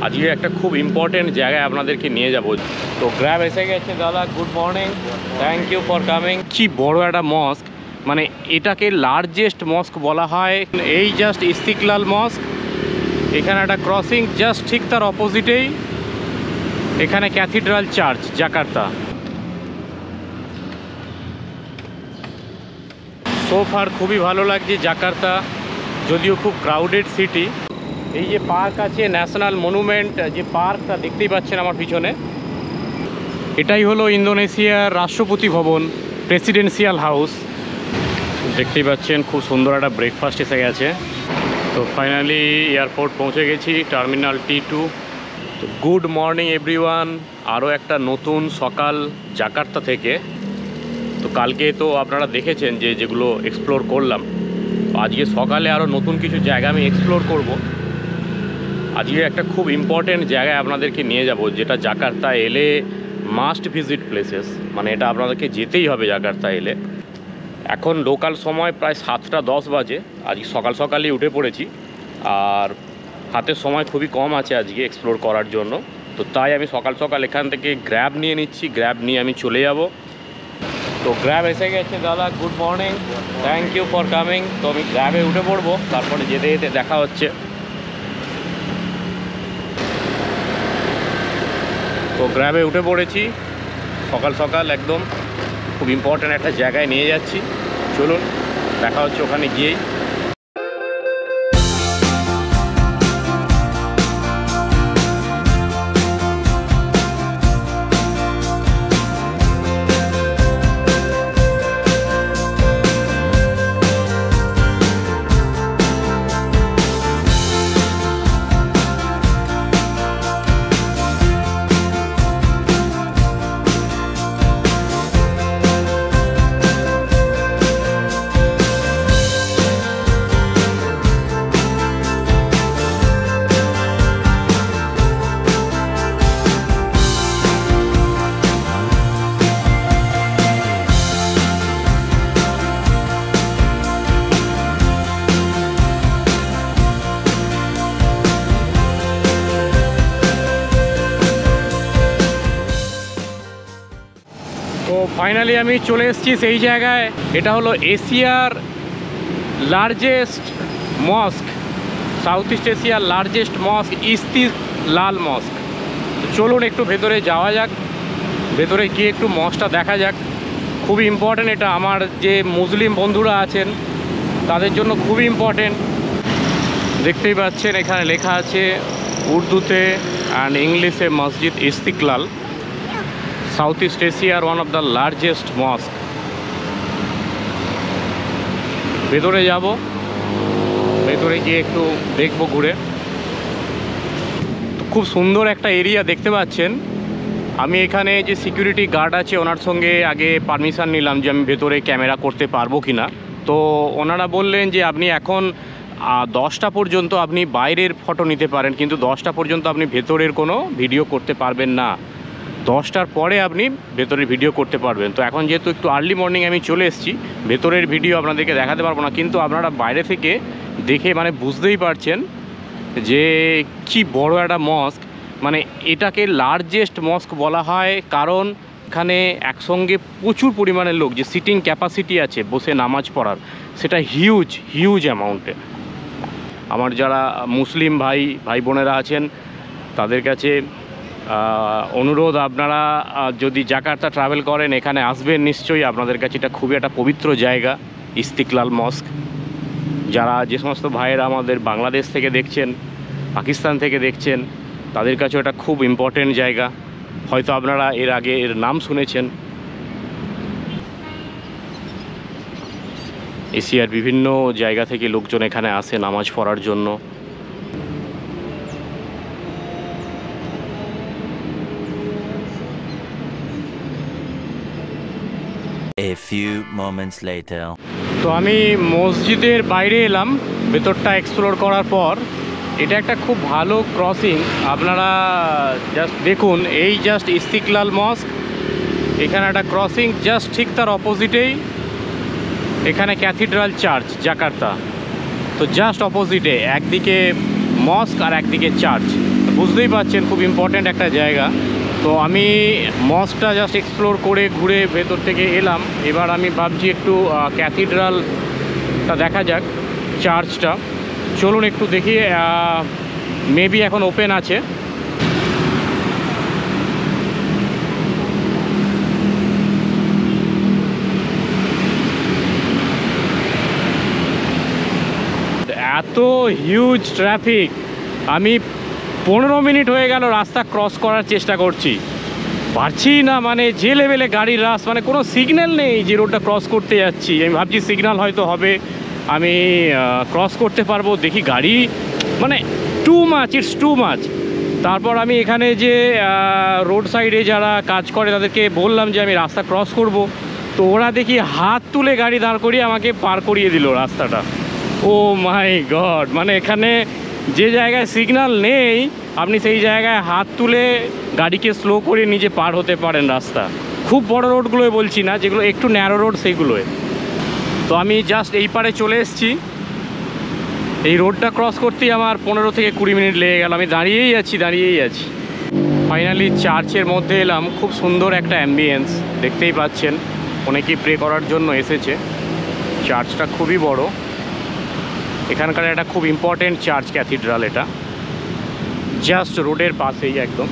আজকে একটা খুব ইম্পর্টেন্ট জায়গায় আপনাদেরকে নিয়ে যাব। তো গ্র্যাব এসে গেছে দাদা, good morning, thank you for coming. কি বড় একটা মস্ক, মানে এটাকে লার্জেস্ট মস্ক বলা হয়। এই জাস্ট ইস্তিকলাল মস্ক, এখানে একটা ক্রসিং, জাস্ট ঠিক তার অপোজিটেই এখানে ক্যাথিড্রাল চার্চ জাকার্তা। সোফার খুবই ভালো লাগছে জাকার্তা, যদিও খুব ক্রাউডেড সিটি। এই যে পার্ক আছে, ন্যাশনাল মনুমেন্ট যে পার্কটা দেখতেই পাচ্ছেন আমার পিছনে, এটাই হলো ইন্দোনেশিয়ার রাষ্ট্রপতি ভবন, প্রেসিডেন্সিয়াল হাউস। দেখতেই পাচ্ছেন খুব সুন্দর একটা ব্রেকফাস্ট এসে গেছে। তো ফাইনালি এয়ারপোর্ট পৌঁছে গেছি, টার্মিনাল T2। তো গুড মর্নিং এভরিওয়ান, আরও একটা নতুন সকাল জাকার্তা থেকে। তো কালকে তো আপনারা দেখেছেন যে যেগুলো এক্সপ্লোর করলাম, আজকে সকালে আরও নতুন কিছু জায়গা আমি এক্সপ্লোর করব। আজকে একটা খুব ইম্পর্টেন্ট জায়গায় আপনাদেরকে নিয়ে যাব, যেটা জাকার্তা এলে মাস্ট ভিজিট প্লেসেস, মানে এটা আপনাদেরকে যেতেই হবে জাকার্তা এলে। এখন লোকাল সময় প্রায় 7টা 10 বাজে, আজকে সকাল সকালই উঠে পড়েছি, আর হাতের সময় খুবই কম আছে আজকে এক্সপ্লোর করার জন্য। তো তাই আমি সকাল সকাল এখান থেকে গ্র্যাব নিয়ে নিচ্ছি, গ্র্যাব নিয়ে আমি চলে যাব। তো গ্র্যাব এসে গেছে দাদা, good morning, thank you for coming. তো আমি গ্র্যাবে উঠে পড়বো, তারপরে যেতে যেতে দেখা হচ্ছে। তো গ্র্যাবে উঠে পড়েছি সকাল সকাল একদম, খুব ইম্পর্ট্যান্ট একটা জায়গায় নিয়ে যাচ্ছি। চলুন দেখা হচ্ছে ওখানে গিয়েই। তো ফাইনালি আমি চলে এসেছি সেই জায়গায়। এটা হলো এশিয়ার লার্জেস্ট মস্ক, সাউথ ইস্ট এশিয়ার লার্জেস্ট মস্ক, ইস্তিকলাল মস্ক। চলুন একটু ভেতরে যাওয়া যাক, ভেতরে গিয়ে একটু মস্কটা দেখা যাক। খুবই ইম্পর্ট্যান্ট এটা, আমার যে মুসলিম বন্ধুরা আছেন তাদের জন্য খুবই ইম্পর্ট্যান্ট। দেখতেই পাচ্ছেন এখানে লেখা আছে উর্দুতে অ্যান্ড ইংলিশে, মসজিদ ইস্তিকলাল, সাউথ ইস্ট এশিয়ার ওয়ান অফ দ্য লার্জেস্ট মস্ক। ভেতরে যাব, ভেতরে গিয়ে একটু দেখবো ঘুরে। খুব সুন্দর একটা এরিয়া দেখতে পাচ্ছেন। আমি এখানে যে সিকিউরিটি গার্ড আছে ওনার সঙ্গে আগে পারমিশন নিলাম যে আমি ভেতরে ক্যামেরা করতে পারবো কি না। তো ওনারা বললেন যে আপনি এখন 10টা পর্যন্ত আপনি বাইরের ফটো নিতে পারেন, কিন্তু 10টা পর্যন্ত আপনি ভেতরের কোনো ভিডিও করতে পারবেন না। 10টার পরে আপনি ভেতরের ভিডিও করতে পারবেন। তো এখন যেহেতু একটু আর্লি মর্নিং আমি চলে এসেছি, ভেতরের ভিডিও আপনাদেরকে দেখাতে পারবো না, কিন্তু আপনারা বাইরে থেকে দেখে মানে বুঝতেই পারছেন যে কি বড় একটা মস্ক। মানে এটাকে লার্জেস্ট মস্ক বলা হয় কারণ এখানে একসঙ্গে প্রচুর পরিমাণের লোক, যে সিটিং ক্যাপাসিটি আছে বসে নামাজ পড়ার, সেটা হিউজ হিউজ অ্যামাউন্টে। আমার যারা মুসলিম ভাই বোনেরা আছেন তাদের কাছে অনুরোধ, আপনারা যদি জাকার্তা ট্রাভেল করেন এখানে আসবেন নিশ্চয়ই। আপনাদের কাছে এটা খুবই একটা পবিত্র জায়গা, ইস্তিকলাল মস্ক। যারা যে সমস্ত ভাইয়েরা আমাদের বাংলাদেশ থেকে দেখছেন, পাকিস্তান থেকে দেখছেন, তাদের কাছেও এটা খুব ইম্পর্টেন্ট জায়গা। হয়তো আপনারা এর আগে এর নাম শুনেছেন। এশিয়ার বিভিন্ন জায়গা থেকে লোকজন এখানে আসে নামাজ পড়ার জন্য। A few moments later. তো আমি মসজিদের বাইরে এলাম ভেতরটা এক্সপ্লোর করার পর। এটা একটা খুব ভালো ক্রসিং, আপনারা জাস্ট দেখুন। এই জাস্ট ইস্তিকলাল মস্ক, এখানে একটা ক্রসিং, জাস্ট ঠিক তার অপোজিটেই এখানে ক্যাথিড্রাল চার্চ জাকার্তা। তো জাস্ট অপোজিটে একদিকে মস্ক আর একদিকে চার্চ। বুঝতেই পারছেন খুব ইম্পর্ট্যান্ট একটা জায়গা। তো আমি মসটা জাস্ট এক্সপ্লোর করে ঘুরে ভেতর থেকে এলাম। এবার আমি ভাবছি একটু ক্যাথিড্রালটা দেখা যাক, চার্চটা। চলুন একটু দেখি, মেবি এখন ওপেন আছে। এত হিউজ ট্রাফিক, আমি 15 মিনিট হয়ে গেল রাস্তা ক্রস করার চেষ্টা করছি, পারছি না। মানে যে লেভেলে গাড়ির রাস, মানে কোনো সিগন্যাল নেই যে রোডটা ক্রস করতে যাচ্ছি। আমি ভাবছি সিগন্যাল হয়তো হবে, আমি ক্রস করতে পারবো, দেখি গাড়ি মানে too much, it's too much. তারপর আমি এখানে যে রোড সাইডে যারা কাজ করে তাদেরকে বললাম যে আমি রাস্তা ক্রস করব, তো ওরা দেখি হাত তুলে গাড়ি দাঁড় করিয়ে আমাকে পার করিয়ে দিল রাস্তাটা। ও মাই গড, মানে এখানে যে জায়গায় সিগন্যাল নেই আপনি সেই জায়গায় হাত তুলে গাড়িকে স্লো করে নিজে পার হতে পারেন রাস্তা। খুব বড় রোডগুলোয় বলছি না, যেগুলো একটু ন্যারো রোড সেইগুলোয়। তো আমি জাস্ট এই পারে চলে এসেছি। এই রোডটা ক্রস করতেই আমার 15 থেকে 20 মিনিট লেগে গেল। আমি দাঁড়িয়েই আছি। ফাইনালি চার্চের মধ্যে এলাম। খুব সুন্দর একটা অ্যাম্বিয়েন্স, দেখতেই পাচ্ছেন। অনেকেই প্রে করার জন্য এসেছে। চার্চটা খুবই বড়, এখানকার একটা খুব ইম্পর্টেন্ট চার্চ ক্যাথিড্রাল। এটা জাস্ট রোডের পাশেই একদম।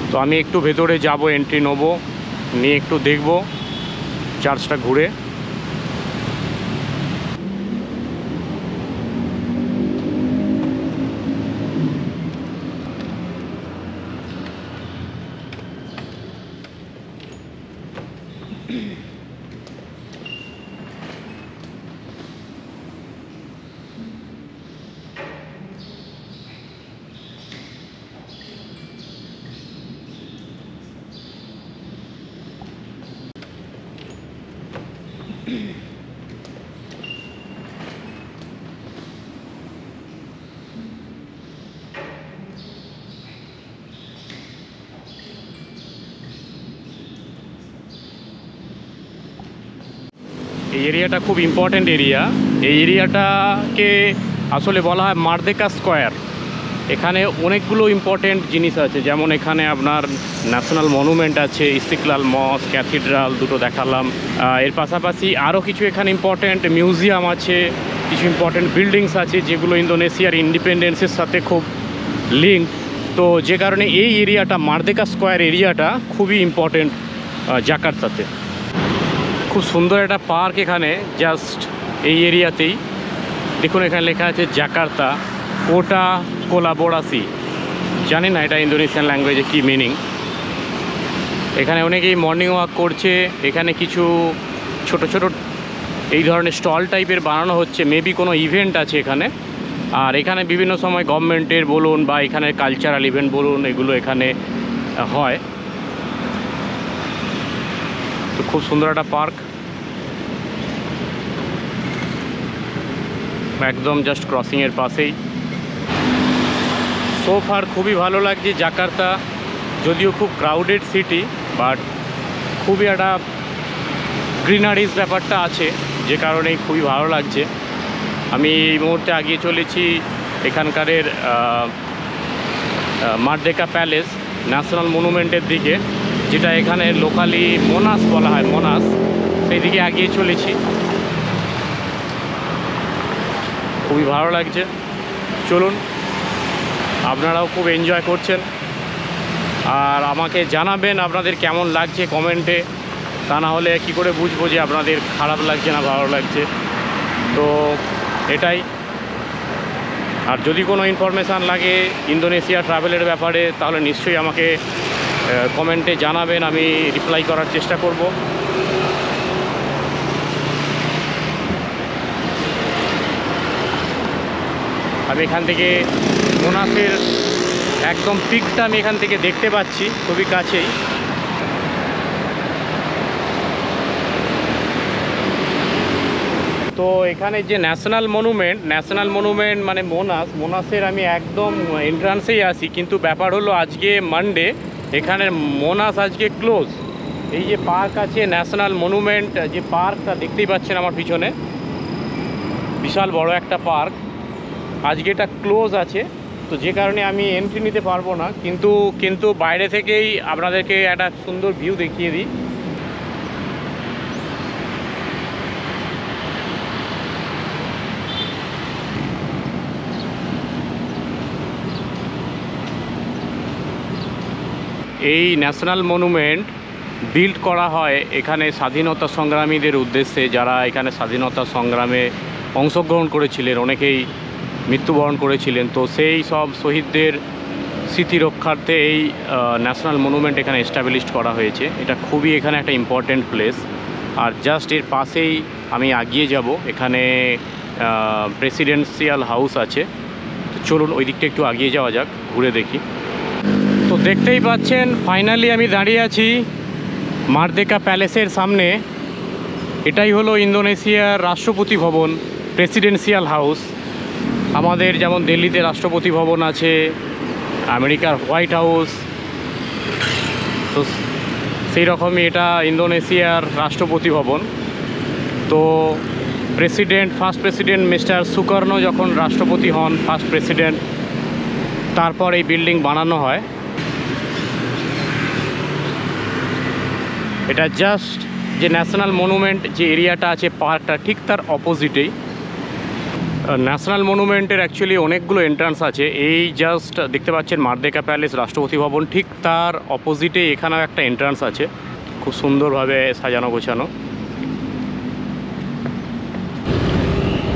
তো আমি একটু ভেতরে যাব, এন্ট্রি নেবো, নিয়ে একটু দেখব চার্চটা ঘুরে। এই এরিয়াটা খুব ইম্পর্ট্যান্ট এরিয়া। এই এরিয়াটাকে আসলে বলা হয় মার্দেকা স্কোয়ার। এখানে অনেকগুলো ইম্পর্ট্যান্ট জিনিস আছে, যেমন এখানে আপনার ন্যাশনাল মনুমেন্ট আছে, ইস্তিকলাল মস, ক্যাথিড্রাল দুটো দেখালাম। এর পাশাপাশি আরও কিছু এখানে ইম্পর্ট্যান্ট মিউজিয়াম আছে, কিছু ইম্পর্ট্যান্ট বিল্ডিংস আছে যেগুলো ইন্দোনেশিয়ার ইন্ডিপেন্ডেন্সের সাথে খুব লিঙ্ক। তো যে কারণে এই এরিয়াটা, মার্দেকা স্কোয়ার এরিয়াটা খুবই ইম্পর্ট্যান্ট জাকার্তাতে। খুব সুন্দর একটা পার্ক এখানে, জাস্ট এই এরিয়াতেই। দেখুন এখানে লেখা আছে জাকার্তা কোটা কোলাবোরাসি। জানি না এটা ইন্দোনেশিয়ান ল্যাঙ্গুয়েজে কী মিনিং। এখানে অনেকেই মর্নিং ওয়াক করছে। এখানে কিছু ছোট ছোট এই ধরনের স্টল টাইপের বানানো হচ্ছে, মেবি কোনো ইভেন্ট আছে এখানে। আর এখানে বিভিন্ন সময় গভর্নমেন্টের বলুন বা এখানে কালচারাল ইভেন্ট বলুন, এগুলো এখানে হয়। তো খুব সুন্দর একটা পার্ক, একদম জাস্ট ক্রসিংয়ের পাশেই। সো ফার খুবই ভালো লাগছে জাকার্তা। যদিও খুব ক্রাউডেড সিটি, বাট খুবই একটা গ্রিনারিজ ব্যাপারটা আছে, যে কারণেই খুবই ভালো লাগছে। আমি এই মুহূর্তে আগিয়ে চলেছি এখানকারের মার্দেকা প্যালেস ন্যাশনাল মনুমেন্টের দিকে, যেটা এখানে লোকালি মোনাস বলা হয়, মোনাস। সেই দিকে এগিয়ে চলেছি। খুবই ভালো লাগছে। চলুন, আপনারাও খুব এনজয় করছেন, আর আমাকে জানাবেন আপনাদের কেমন লাগছে কমেন্টে। তা না হলে কী করে বুঝবো যে আপনাদের খারাপ লাগছে না ভালো লাগছে। তো এটাই। আর যদি কোনো ইনফরমেশান লাগে ইন্দোনেশিয়া ট্রাভেলের ব্যাপারে, তাহলে নিশ্চয়ই আমাকে কমেন্টে জানাবেন, আমি রিপ্লাই করার চেষ্টা করব। আমি এখান থেকে মোনাসের একদম পিকটা আমি এখান থেকে দেখতে পাচ্ছি, খুবই কাছেই। তো এখানে যে ন্যাশনাল মনুমেন্ট মানে মোনাসের আমি একদম এন্ট্রান্সেই আসি, কিন্তু ব্যাপার হলো আজকে মানডে, এখানের মোনাস আজকে ক্লোজ। এই যে পার্ক আছে ন্যাশনাল মনুমেন্ট, যে পার্কটা দেখতেই পাচ্ছেন আমার পিছনে, বিশাল বড় একটা পার্ক। আজকে এটা ক্লোজ আছে, তো যে কারণে আমি এন্ট্রি নিতে পারবো না, কিন্তু বাইরে থেকেই আপনাদেরকে একটা সুন্দর ভিউ দেখিয়ে দিই। এই ন্যাশনাল মনুমেন্ট বিল্ড করা হয় এখানে স্বাধীনতা সংগ্রামীদের উদ্দেশ্যে, যারা এখানে স্বাধীনতা সংগ্রামে অংশগ্রহণ করেছিলেন, অনেকেই মৃত্যুবরণ করেছিলেন। তো সেই সব শহীদদের স্মৃতি রক্ষার্থে এই ন্যাশনাল মনুমেন্ট এখানে এস্টাবলিশড করা হয়েছে। এটা খুবই এখানে একটা ইম্পর্ট্যান্ট প্লেস। আর জাস্ট এর পাশেই আমি এগিয়ে যাব, এখানে প্রেসিডেন্সিয়াল হাউস আছে। তো চলুন ওই দিকটা একটু এগিয়ে যাওয়া যাক, ঘুরে দেখি। তো দেখতেই পাচ্ছেন ফাইনালি আমি দাঁড়িয়ে আছি মারদেকা প্যালেসের সামনে। এটাই হলো ইন্দোনেশিয়ার রাষ্ট্রপতি ভবন, প্রেসিডেন্সিয়াল হাউস। আমাদের যেমন দিল্লিতে রাষ্ট্রপতি ভবন আছে, আমেরিকার হোয়াইট হাউস, তো সেই রকমই এটা ইন্দোনেশিয়ার রাষ্ট্রপতি ভবন। তো ফার্স্ট প্রেসিডেন্ট মিস্টার সুকর্ণো যখন রাষ্ট্রপতি হন, ফার্স্ট প্রেসিডেন্ট, তারপর এই বিল্ডিং বানানো হয়। এটা জাস্ট যে ন্যাশনাল মনুমেন্ট যে এরিয়াটা আছে, পার্কটা ঠিক তার অপোজিটেই। ন্যাশনাল মনুমেন্টের অ্যাকচুয়ালি অনেকগুলো এন্ট্রান্স আছে। এই জাস্ট দেখতে পাচ্ছেন মারদেকা প্যালেস, রাষ্ট্রপতি ভবন, ঠিক তার অপোজিটে এখানেও একটা এন্ট্রান্স আছে, খুব সুন্দরভাবে সাজানো গোছানো।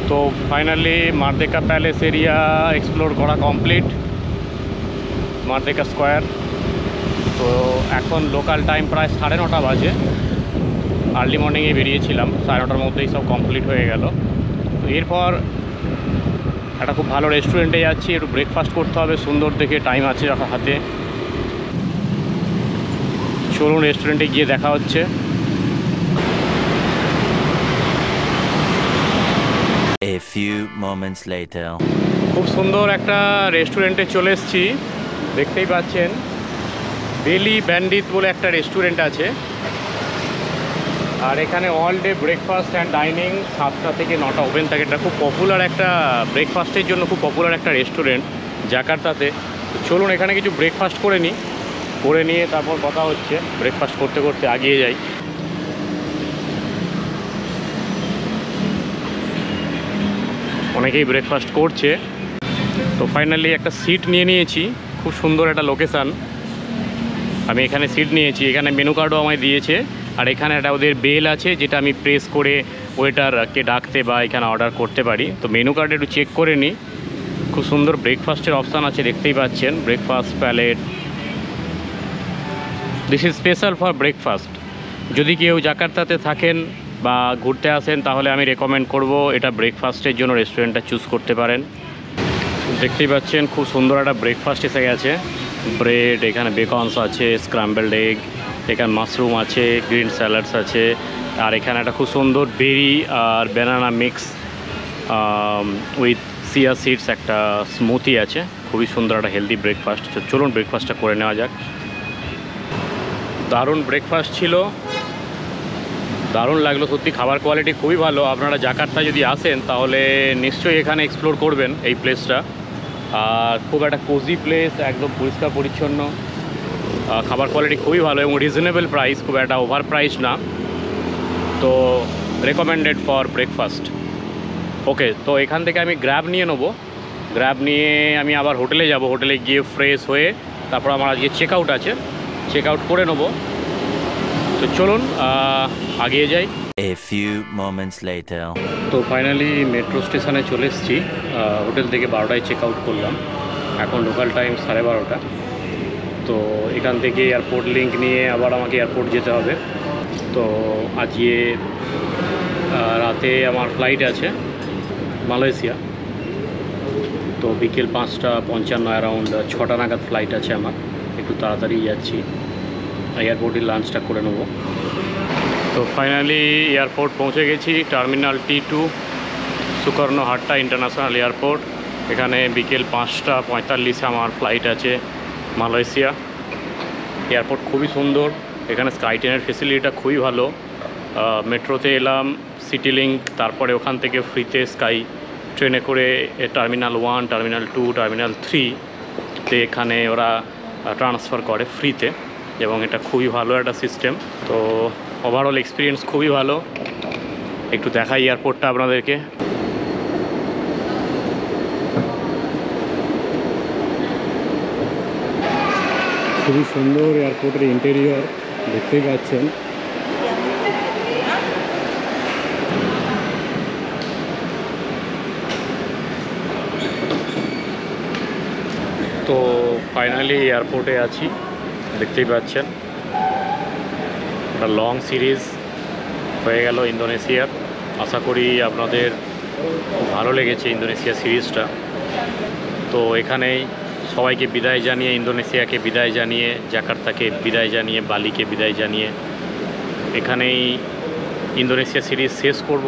তো finally Merdeka palace area explore করা কমপ্লিট, মারদেকা স্কোয়ার। তো এখন লোকাল টাইম প্রায় 9:30 বাজে। আর্লি মর্নিংয়ে বেরিয়েছিলাম, 9:30টার মধ্যেই সব কমপ্লিট হয়ে গেল। তো এরপর একটা খুব ভালো রেস্টুরেন্টে যাচ্ছি, একটু ব্রেকফাস্ট করতে হবে, সুন্দর দেখে, টাইম আছে হাতে। চলুন রেস্টুরেন্টে গিয়ে দেখা হচ্ছে। A few moments later. খুব সুন্দর একটা রেস্টুরেন্টে চলে এসেছি, দেখতেই পাচ্ছেন বেলি ব্যান্ডিত বলে একটা রেস্টুরেন্ট আছে। আর এখানে all day breakfast and dining 7টা থেকে 9টা ওপেন থাকে। এটা খুব পপুলার একটা ব্রেকফাস্টের জন্য খুব পপুলার একটা রেস্টুরেন্ট জাকার্তাতে। তো চলুন এখানে কিছু ব্রেকফাস্ট করে নিই, করে নিয়ে তারপর কথা হচ্ছে। ব্রেকফাস্ট করতে করতে এগিয়ে যাই। অনেকেই ব্রেকফাস্ট করছে। তো ফাইনালি একটা সিট নিয়ে নিয়েছি, খুব সুন্দর একটা লোকেশান। আমি এখানে সিট নিয়েছি, এখানে মেনু কার্ডও আমায় দিয়েছে। আর এখানে একটা ওদের বেল আছে, যেটা আমি প্রেস করে ওয়েটারকে ডাকতে বা এখানে অর্ডার করতে পারি। তো মেনু কার্ডে একটু চেক করে নিই। খুব সুন্দর ব্রেকফাস্টের অপশান আছে, দেখতেই পাচ্ছেন, breakfast palette. This is special for breakfast. যদি কেউ জাকার্তাতে থাকেন বা ঘুরতে আসেন, তাহলে আমি রেকমেন্ড করব এটা ব্রেকফাস্টের জন্য রেস্টুরেন্টটা চুজ করতে পারেন। দেখতেই পাচ্ছেন খুব সুন্দর একটা ব্রেকফাস্ট এসে গেছে। ব্রেড, এখানে বেকনস আছে, স্ক্র্যাম্বলড এগ, এখানে মাশরুম আছে, গ্রিন স্যালাডস আছে। আর এখানে একটা খুব সুন্দর বেরি আর banana mix with chia seeds একটা স্মুথি আছে। খুবই সুন্দর একটা হেলদি ব্রেকফাস্ট। চলুন ব্রেকফাস্টটা করে নেওয়া যাক। দারুণ ব্রেকফাস্ট ছিল, দারুণ লাগলো সত্যি, খাবার কোয়ালিটি খুবই ভালো। আপনারা জাকার্তা যদি আসেন তাহলে নিশ্চয়ই এখানে এক্সপ্লোর করবেন এই প্লেসটা। আর খুব একটা কোজি প্লেস, একদম পরিষ্কার পরিচ্ছন্ন, খাবার কোয়ালিটি খুবই ভালো এবং রিজনেবল প্রাইস, খুব একটা ওভার প্রাইস না। তো রেকমেন্ডেড ফর ব্রেকফাস্ট। ওকে, তো এখান থেকে আমি গ্র্যাব নিয়ে নেবো। গ্র্যাব নিয়ে আমি আবার হোটেলে যাব, হোটেলে গিয়ে ফ্রেশ হয়ে তারপর আমার আজকে চেক আউট আছে, চেক আউট করে নেবো। তো চলুন এগিয়ে যাই। A few moments later. তো ফাইনালি মেট্রো স্টেশনে চলে এসেছি। হোটেল থেকে 12টায় চেক আউট করলাম, এখন লোকাল টাইম 12:30। তো এখান থেকে এয়ারপোর্ট লিঙ্ক নিয়ে আবার আমাকে এয়ারপোর্ট যেতে হবে। তো আজকে রাতে আমার ফ্লাইট আছে মালয়েশিয়া। তো বিকেল 5:55, অ্যারাউন্ড 6টা নাগাদ ফ্লাইট আছে আমার। একটু তাড়াতাড়ি যাচ্ছি, এয়ারপোর্টে লাঞ্চটা করে নেবো। তো ফাইনালি এয়ারপোর্ট পৌঁছে গেছি, টার্মিনাল T2 সুকর্ণহাট্টা ইন্টারন্যাশনাল এয়ারপোর্ট। এখানে বিকেল 5:45 আমার ফ্লাইট আছে মালয়েশিয়া। এয়ারপোর্ট খুবই সুন্দর, এখানে স্কাই ট্রেনের ফেসিলিটিটা খুবই ভালো। মেট্রোতে এলাম, সিটি লিঙ্ক, তারপরে ওখান থেকে ফ্রিতে স্কাই ট্রেনে করে টার্মিনাল 1, টার্মিনাল 2, টার্মিনাল 3 তে এখানে ওরা ট্রান্সফার করে ফ্রিতে, এবং এটা খুবই ভালো একটা সিস্টেম। তো ওভারঅল এক্সপিরিয়েন্স খুবই ভালো। একটু দেখাই এয়ারপোর্টটা আপনাদেরকে। খুবই সুন্দর এয়ারপোর্টের ইন্টেরিয়র, দেখতেই পাচ্ছেন। তো ফাইনালি এয়ারপোর্টে আছি, দেখতেই পাচ্ছেন। একটা লং সিরিজ হয়ে গেল ইন্দোনেশিয়ার। আশা করি আপনাদের খুব ভালো লেগেছে ইন্দোনেশিয়া সিরিজটা। তো এখানেই সবাইকে বিদায় জানিয়ে, ইন্দোনেশিয়াকে বিদায় জানিয়ে, জাকার্তাকে বিদায় জানিয়ে, বালিকে বিদায় জানিয়ে এখানেই ইন্দোনেশিয়া সিরিজ শেষ করব।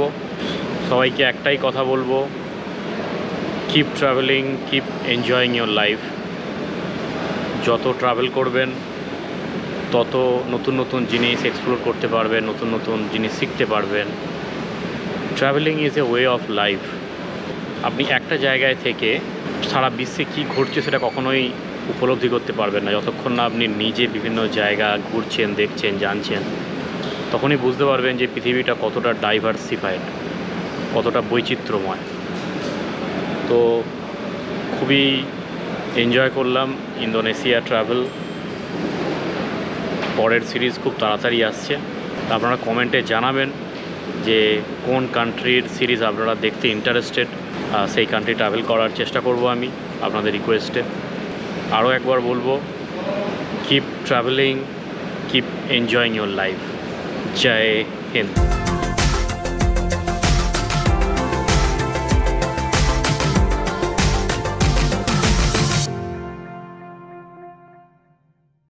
সবাইকে একটাই কথা বলবো, keep travelling, keep enjoying your life. যত ট্রাভেল করবেন তত নতুন নতুন জিনিস এক্সপ্লোর করতে পারবেন, নতুন নতুন জিনিস শিখতে পারবেন। Travelling is a way of life. আপনি একটা জায়গায় থেকে সারা বিশ্বে কী ঘটছে সেটা কখনোই উপলব্ধি করতে পারবেন না যতক্ষণ না আপনি নিজে বিভিন্ন জায়গা ঘুরছেন, দেখছেন, জানছেন। তখনই বুঝতে পারবেন যে পৃথিবীটা কতটা ডাইভার্সিফাইড, কতটা বৈচিত্র্যময়। তো খুবই এনজয় করলাম ইন্দোনেশিয়া ট্রাভেল। পরের সিরিজ খুব তাড়াতাড়ি আসছে। আপনারা কমেন্টে জানাবেন যে কোন কান্ট্রির সিরিজ আপনারা দেখতে ইন্টারেস্টেড। সেই কান্ট্রি ট্রাভেল করার চেষ্টা করব আমি আপনাদের রিকোয়েস্টে। আরও একবার বলবো, keep travelling, keep enjoying your life. Jai Hind.